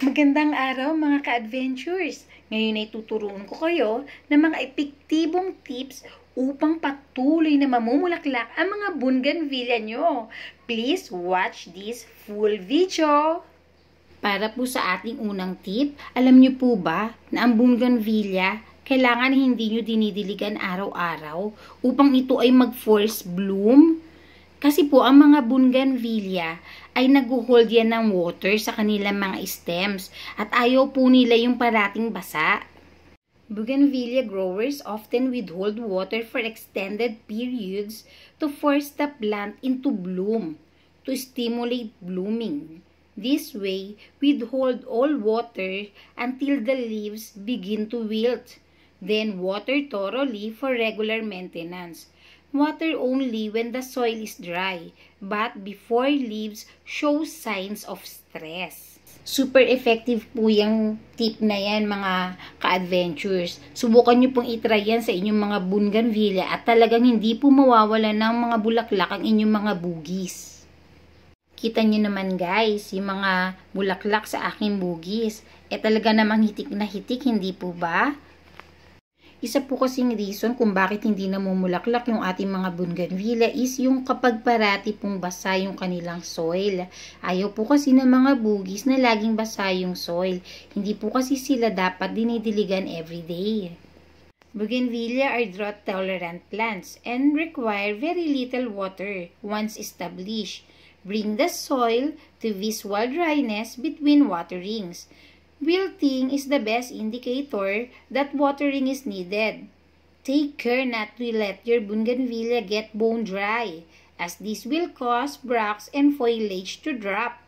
Magandang araw mga ka-adventures! Ngayon ay tuturuan ko kayo ng mga epektibong tips upang patuloy na mamumulaklak ang mga bougainvillea nyo. Please watch this full video! Para po sa ating unang tip, alam nyo po ba na ang bougainvillea kailangan hindi nyo dinidiligan araw-araw upang ito ay mag-force bloom? Kasi po, ang mga bougainvillea ay nag-hold yan ng water sa kanilang mga stems at ayaw po nila yung parating basa. Bougainvillea growers often withhold water for extended periods to force the plant into bloom, to stimulate blooming. This way, withhold all water until the leaves begin to wilt. Then water thoroughly for regular maintenance. Water only when the soil is dry, but before leaves show signs of stress. Super effective po yung tip na yan mga ka-adventures. Subukan nyo pong itry yan sa inyong mga bougainvillea at talagang hindi po mawawala ng mga bulaklak ang inyong mga bugis. Kita nyo naman guys, yung mga bulaklak sa aking bugis. Talaga namang hitik na hitik, hindi po ba? Isa po kasing reason kung bakit hindi namumulaklak yung ating mga bougainvillea is yung kapag parati pong basa yung kanilang soil. Ayaw po kasi ng mga bugis na laging basa yung soil. Hindi po kasi sila dapat dinidiligan everyday. Bougainvillea are drought-tolerant plants and require very little water once established. Bring the soil to visual dryness between waterings. Wilting is the best indicator that watering is needed. Take care not to let your bougainvillea get bone dry, as this will cause bracts and foliage to drop.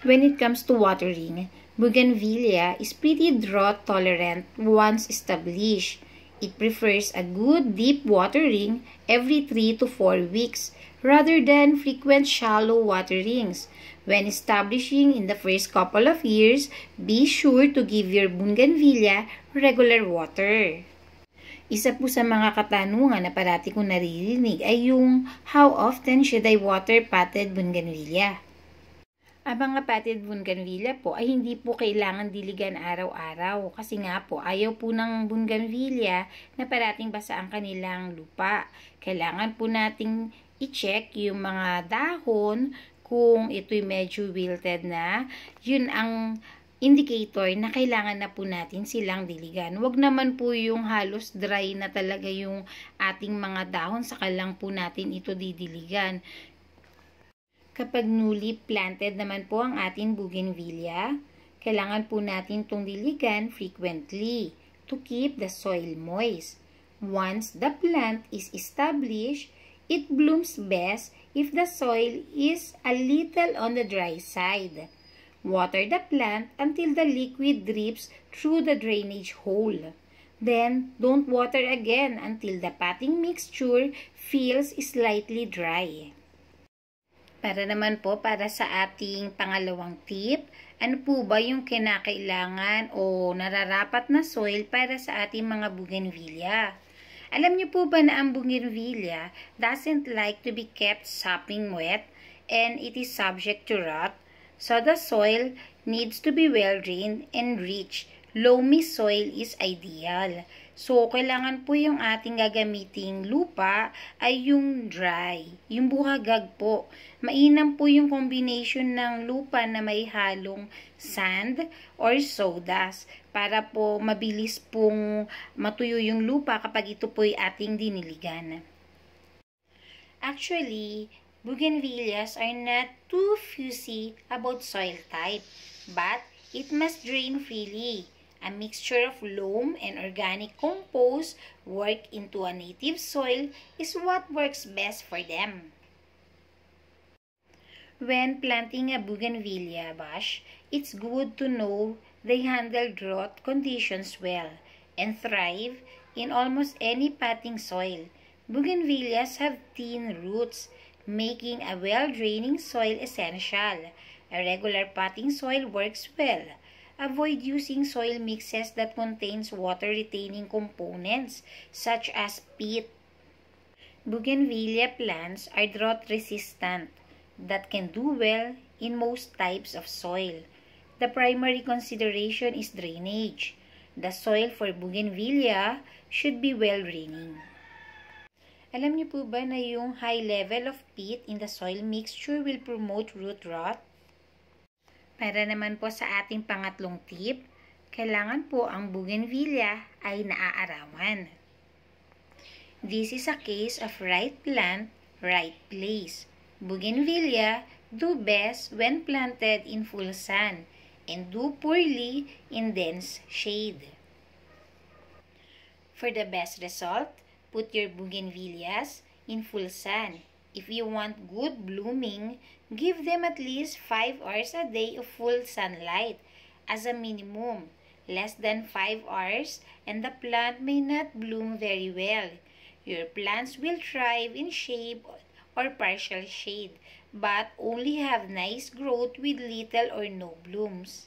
When it comes to watering, bougainvillea is pretty drought tolerant once established. It prefers a good deep watering every 3 to 4 weeks rather than frequent shallow waterings. When establishing in the first couple of years, be sure to give your bougainvillea regular water. Isa po sa mga katanungan na parati kong naririnig ay yung how often should I water potted bougainvillea? Ang mga potted bougainvillea po ay hindi po kailangan diligan araw-araw kasi nga po ayaw po ng bougainvillea na parating basa ang kanilang lupa. Kailangan po nating i-check yung mga dahon kung ito'y medyo wilted na. Yun ang indicator na kailangan na po natin silang diligan. Huwag naman po yung halos dry na talaga yung ating mga dahon, saka lang po natin ito didiligan. Kapag newly planted naman po ang ating bougainvillea, kailangan po natin itong diligan frequently to keep the soil moist. Once the plant is established, it blooms best if the soil is a little on the dry side. Water the plant until the liquid drips through the drainage hole. Then, don't water again until the potting mixture feels slightly dry. Para naman po, para sa ating pangalawang tip, ano po ba yung kinakailangan o nararapat na soil para sa ating mga bougainvillea? Alam niyo po ba na ang bougainvillea doesn't like to be kept sopping wet and it is subject to rot? So the soil needs to be well drained and rich. Loamy soil is ideal. So kailangan po yung ating gagamiting lupa ay yung dry, yung buhagag po. Mainam po yung combination ng lupa na may halong sand or sawdust para po mabilis pong matuyo yung lupa kapag ito po'y ating diniligan. Actually, bougainvilleas are not too fussy about soil type, but it must drain freely. A mixture of loam and organic compost work into a native soil is what works best for them. When planting a bougainvillea bush, it's good to know they handle drought conditions well and thrive in almost any potting soil. Bougainvilleas have thin roots, making a well-draining soil essential. A regular potting soil works well. Avoid using soil mixes that contains water-retaining components such as peat. Bougainvillea plants are drought-resistant that can do well in most types of soil. the primary consideration is drainage. The soil for bougainvillea should be well draining. Alam niyo po ba na yung high level of peat in the soil mixture will promote root rot? Para naman po sa ating pangatlong tip, kailangan po ang bougainvillea ay naaarawan. This is a case of right plant, right place. Bougainvillea do best when planted in full sun and do poorly in dense shade. For the best result, put your bougainvilleas in full sun. If you want good blooming, give them at least 5 hours a day of full sunlight as a minimum. Less than 5 hours and the plant may not bloom very well. Your plants will thrive in shade or partial shade, but only have nice growth with little or no blooms.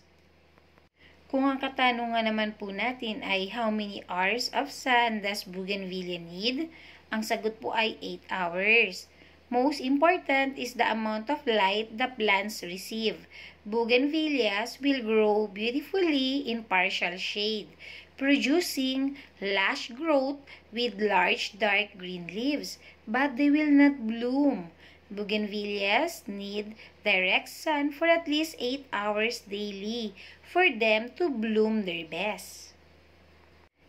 Kung ang katanungan naman po natin ay how many hours of sun does bougainvillea need, ang sagot po ay 8 hours. Most important is the amount of light the plants receive. Bougainvilleas will grow beautifully in partial shade, producing lush growth with large dark green leaves, but they will not bloom. Bougainvilleas need direct sun for at least 8 hours daily for them to bloom their best.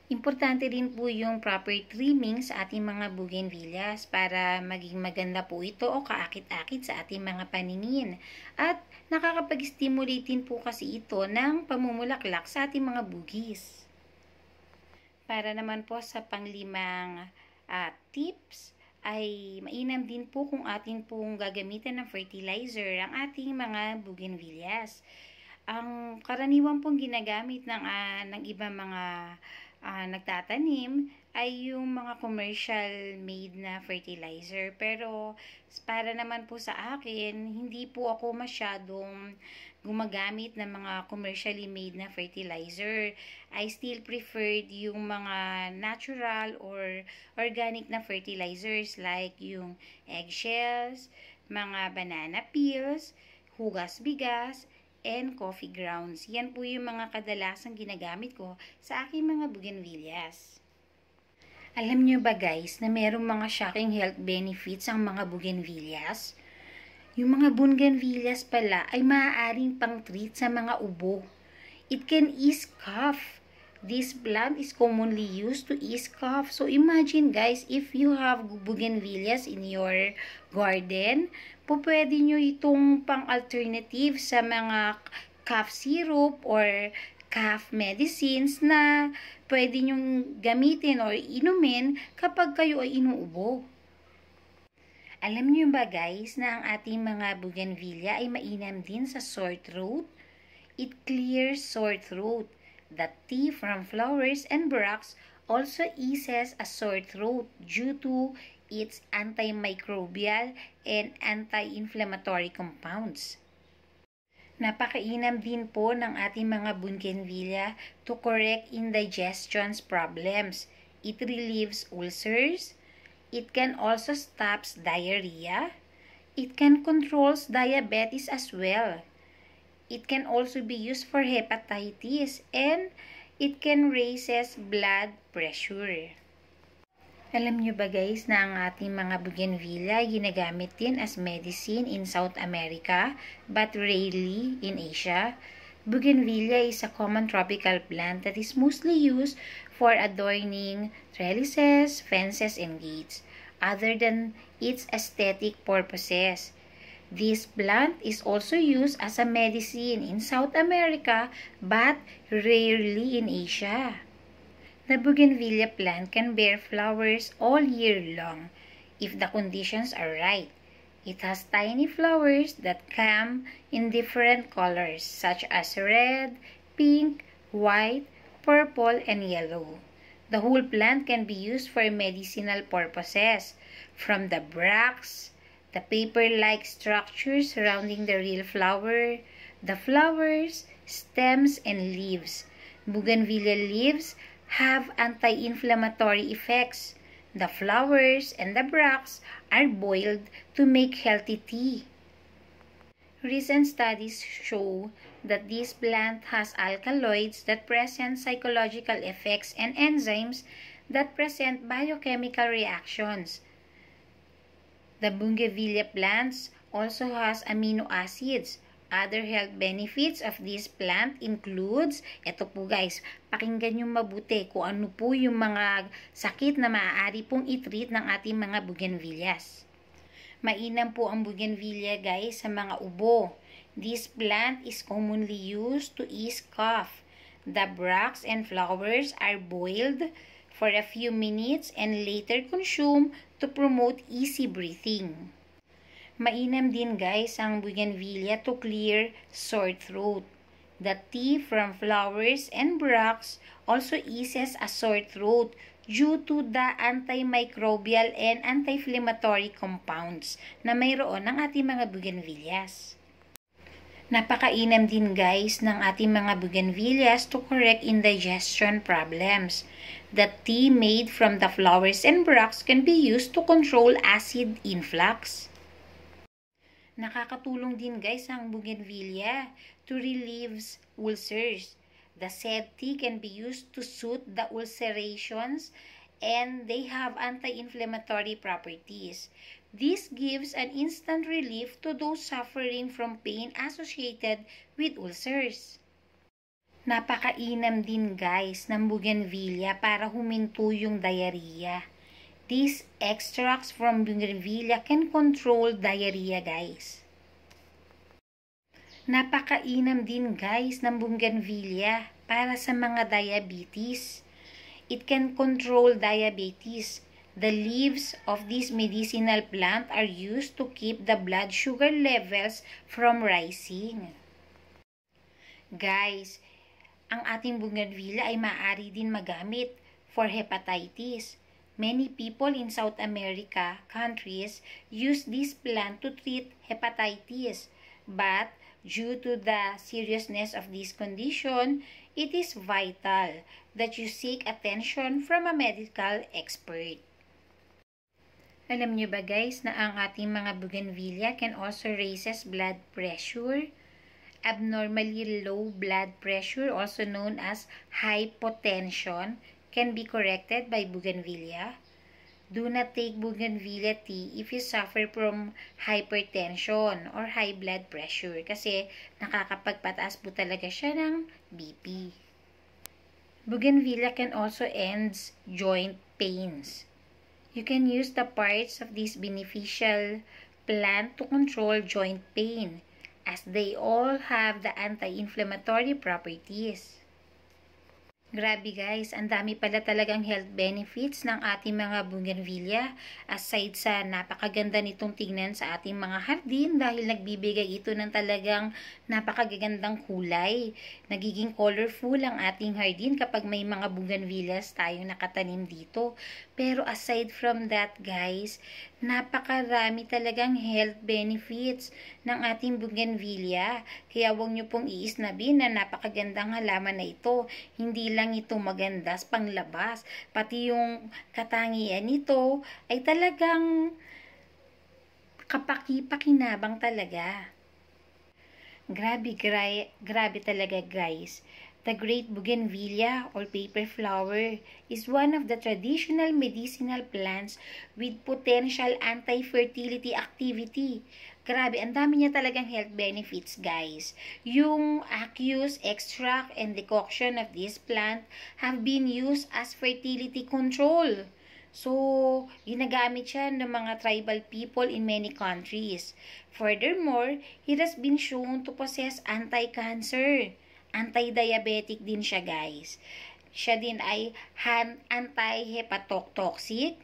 Importante din po yung proper trimming sa ating mga bougainvilleas para maging maganda po ito o kaakit-akit sa ating mga paningin. At nakakapag-stimulate din po kasi ito ng pamumulaklak sa ating mga bugis. Para naman po sa panglimang tips, ay mainam din po kung atin pong gagamitan ng fertilizer ang ating mga bougainvilleas. Ang karaniwan pong ginagamit ng ibang mga nagtatanim ay yung mga commercial made na fertilizer. Pero para naman po sa akin, hindi po ako masyadong gumagamit ng mga commercially made na fertilizer. I still preferred yung mga natural or organic na fertilizers like yung eggshells, mga banana peels, hugas bigas, and coffee grounds. Yan po yung mga kadalasang ginagamit ko sa aking mga bougainvilleas. Alam nyo ba guys na merong mga shocking health benefits ang mga bougainvilleas? Yung mga bougainvilleas pala ay maaaring pang-treat sa mga ubo. It can ease cough. This plant is commonly used to ease cough. So imagine guys, if you have bougainvilleas in your garden, po pwede nyo itong pang-alternative sa mga cough syrup or cough medicines na pwede nyong gamitin or inumin kapag kayo ay inuubo. Alam nyo ba guys na ang ating mga bougainvillea ay mainam din sa sore throat? It clears sore throat. The tea from flowers and bracts also eases a sore throat due to its antimicrobial and anti-inflammatory compounds. Napakainam din po ng ating mga bougainvillea to correct indigestion problems. It relieves ulcers. It can also stop diarrhea. It can control diabetes as well. It can also be used for hepatitis and it can raises blood pressure. Alam nyo ba guys na ang ating mga bougainvillea ginagamit din as medicine in South America but rarely in Asia? Bougainvillea is a common tropical plant that is mostly used for adorning trellises, fences, and gates, other than its aesthetic purposes. This plant is also used as a medicine in South America but rarely in Asia. The bougainvillea plant can bear flowers all year long if the conditions are right. It has tiny flowers that come in different colors such as red, pink, white, purple, and yellow. The whole plant can be used for medicinal purposes, from the bracts, the paper-like structure surrounding the real flower, the flowers, stems, and leaves. Bougainvillea leaves have anti-inflammatory effects. The flowers and the bracts are boiled to make healthy tea. Recent studies show that this plant has alkaloids that present psychological effects and enzymes that present biochemical reactions. The bougainvillea plants also has amino acids. Other health benefits of this plant includes, eto po guys, pakinggan nyo mabuti kung ano po yung mga sakit na maaari pong itreat ng ating mga bougainvilleas. Mainam po ang bougainvillea guys sa mga ubo. This plant is commonly used to ease cough. The bracts and flowers are boiled for a few minutes and later consumed to promote easy breathing. Mainam din guys ang bougainvillea to clear sore throat. The tea from flowers and bracts also eases a sore throat due to the antimicrobial and anti-inflammatory compounds na mayroon ng ating mga bougainvilleas. Napakainam din guys ng ating mga bougainvilleas to correct indigestion problems. The tea made from the flowers and bracts can be used to control acid influx. Nakakatulong din guys ang bougainvillea to relieve ulcers. The said tea can be used to soothe the ulcerations and they have anti-inflammatory properties. This gives an instant relief to those suffering from pain associated with ulcers. Napakainam din guys ng bougainvillea para huminto yung diarrhea. These extracts from bougainvillea can control diarrhea guys. Napakainam din guys ng bougainvillea para sa mga diabetes. It can control diabetes. The leaves of this medicinal plant are used to keep the blood sugar levels from rising. Guys, ang ating bougainvillea ay maaari din magamit for hepatitis. Many people in South America countries use this plant to treat hepatitis, but due to the seriousness of this condition, it is vital that you seek attention from a medical expert. Alam niyo ba guys na ang ating mga bougainvillea can also raises blood pressure? Abnormally low blood pressure, also known as hypotension, can be corrected by bougainvillea. Do not take bougainvillea tea if you suffer from hypertension or high blood pressure kasi nakakapagpataas po talaga siya ng BP. Bougainvillea can also end joint pains. You can use the parts of this beneficial plant to control joint pain as they all have the anti-inflammatory properties. Grabe guys, ang dami pala talagang health benefits ng ating mga bougainvillea aside sa napakaganda nitong tignan sa ating mga hardin dahil nagbibigay ito ng talagang napakagandang kulay. Nagiging colorful ang ating hardin kapag may mga bougainvilleas tayong nakatanim dito. Pero aside from that guys, napakarami talagang health benefits ng ating bougainvillea. Kaya huwag nyo pong iisnabin na napakagandang halaman na ito. Hindi lang ito maganda sa panglabas, pati yung katangian nito ay talagang kapaki-pakinabang talaga. Grabe talaga guys. The great bougainvillea or paper flower is one of the traditional medicinal plants with potential anti-fertility activity. Grabe, ang dami niya talagang health benefits guys. Yung aqueous extract and decoction of this plant have been used as fertility control. So, ginagamit siya ng mga tribal people in many countries. Furthermore, it has been shown to possess anti-cancer. Anti-diabetic din siya guys. Siya din ay anti-hepatotoxic,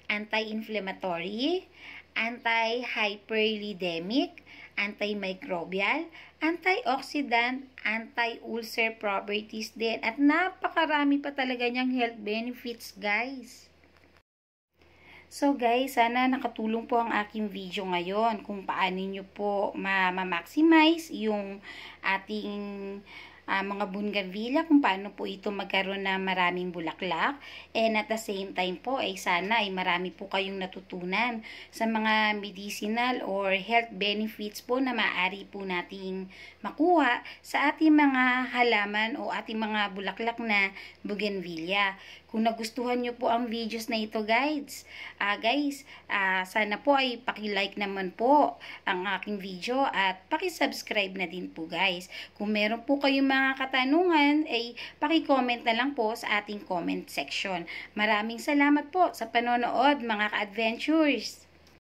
anti-inflammatory, anti-hyperlipidemic, antimicrobial, antioxidant, anti-ulcer properties din. At napakarami pa talaga niyang health benefits guys. So guys, sana nakatulong po ang aking video ngayon kung paano nyo po ma-maximize yung ating mga bougainvillea, kung paano po ito magkaroon ng maraming bulaklak. And at the same time po ay sana ay marami po kayong natutunan sa mga medicinal or health benefits po na maaari po nating makuha sa ating mga halaman o ating mga bulaklak na bougainvillea. Kung nagustuhan nyo po ang videos na ito guys, sana po ay paki-like naman po ang aking video at paki-subscribe na din po guys. Kung meron po kayong mga katanungan ay paki-comment na lang po sa ating comment section. Maraming salamat po sa panonood mga ka-adventures!